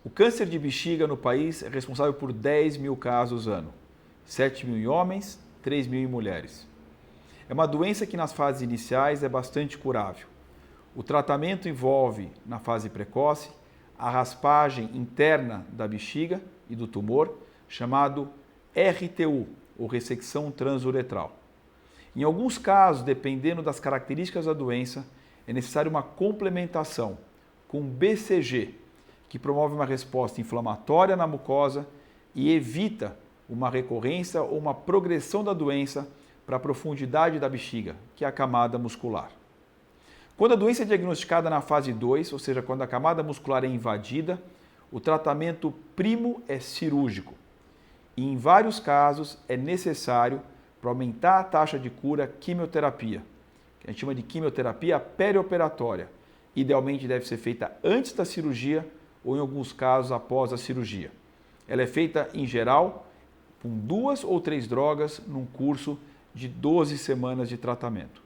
O câncer de bexiga no país é responsável por 10 mil casos ano, 7 mil em homens, 3 mil em mulheres. É uma doença que nas fases iniciais é bastante curável. O tratamento envolve, na fase precoce, a raspagem interna da bexiga e do tumor, chamado RTU, ou ressecção transuretral. Em alguns casos, dependendo das características da doença, é necessária uma complementação com BCG, que promove uma resposta inflamatória na mucosa e evita uma recorrência ou uma progressão da doença para a profundidade da bexiga, que é a camada muscular. Quando a doença é diagnosticada na fase 2, ou seja, quando a camada muscular é invadida, o tratamento primo é cirúrgico. E em vários casos é necessário, para aumentar a taxa de cura, quimioterapia, que a gente chama de quimioterapia perioperatória. Idealmente deve ser feita antes da cirurgia ou em alguns casos após a cirurgia. Ela é feita em geral com 2 ou 3 drogas num curso de 12 semanas de tratamento.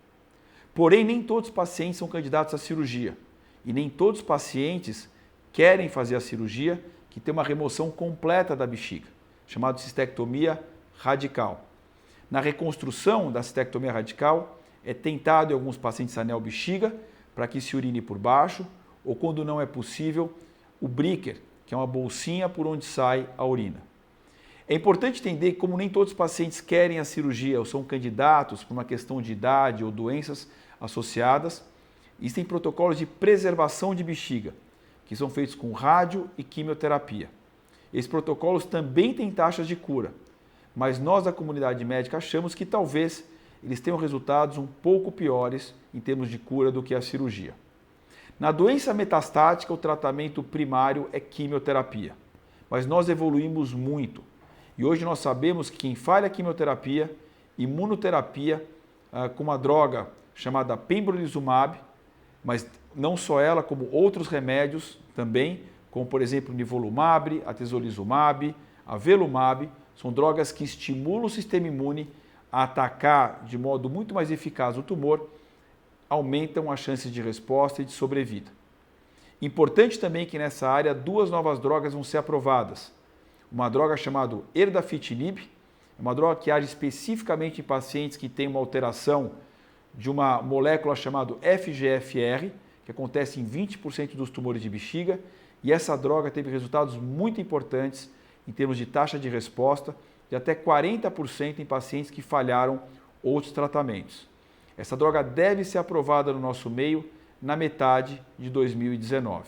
Porém, nem todos os pacientes são candidatos à cirurgia e nem todos os pacientes querem fazer a cirurgia, que tem uma remoção completa da bexiga, chamada cistectomia radical. Na reconstrução da cistectomia radical, é tentado em alguns pacientes anel bexiga para que se urine por baixo, ou quando não é possível, o Bricker, que é uma bolsinha por onde sai a urina. É importante entender que, como nem todos os pacientes querem a cirurgia ou são candidatos por uma questão de idade ou doenças associadas, existem protocolos de preservação de bexiga, que são feitos com rádio e quimioterapia. Esses protocolos também têm taxas de cura, mas nós da comunidade médica achamos que talvez eles tenham resultados um pouco piores em termos de cura do que a cirurgia. Na doença metastática, o tratamento primário é quimioterapia, mas nós evoluímos muito e hoje nós sabemos que quem falha a quimioterapia, imunoterapia com uma droga chamada pembrolizumab, mas não só ela, como outros remédios também, como por exemplo nivolumab, atezolizumab, avelumab, são drogas que estimulam o sistema imune a atacar de modo muito mais eficaz o tumor, aumentam as chances de resposta e de sobrevida. Importante também que nessa área 2 novas drogas vão ser aprovadas. Uma droga chamada erdafitinib, é uma droga que age especificamente em pacientes que têm uma alteração de uma molécula chamada FGFR, que acontece em 20% dos tumores de bexiga, e essa droga teve resultados muito importantes em termos de taxa de resposta, de até 40% em pacientes que falharam outros tratamentos. Essa droga deve ser aprovada no nosso meio na metade de 2019.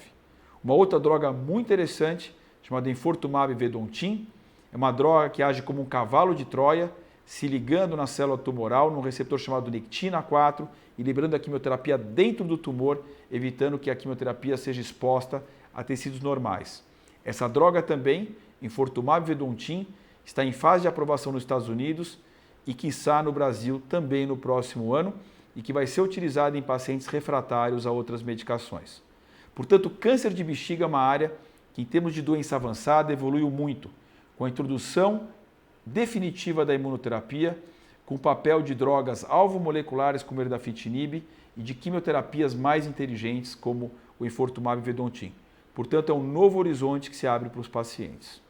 Uma outra droga muito interessante, chamada enfortumab vedotin, é uma droga que age como um cavalo de Troia, se ligando na célula tumoral, num receptor chamado nectina-4 e liberando a quimioterapia dentro do tumor, evitando que a quimioterapia seja exposta a tecidos normais. Essa droga também, enfortumab vedotin, está em fase de aprovação nos Estados Unidos e, quiçá, no Brasil também no próximo ano, e que vai ser utilizada em pacientes refratários a outras medicações. Portanto, câncer de bexiga é uma área que, em termos de doença avançada, evoluiu muito, com a introdução definitiva da imunoterapia, com o papel de drogas alvo-moleculares como erdafitinib e de quimioterapias mais inteligentes como o enfortumab vedotin. Portanto, é um novo horizonte que se abre para os pacientes.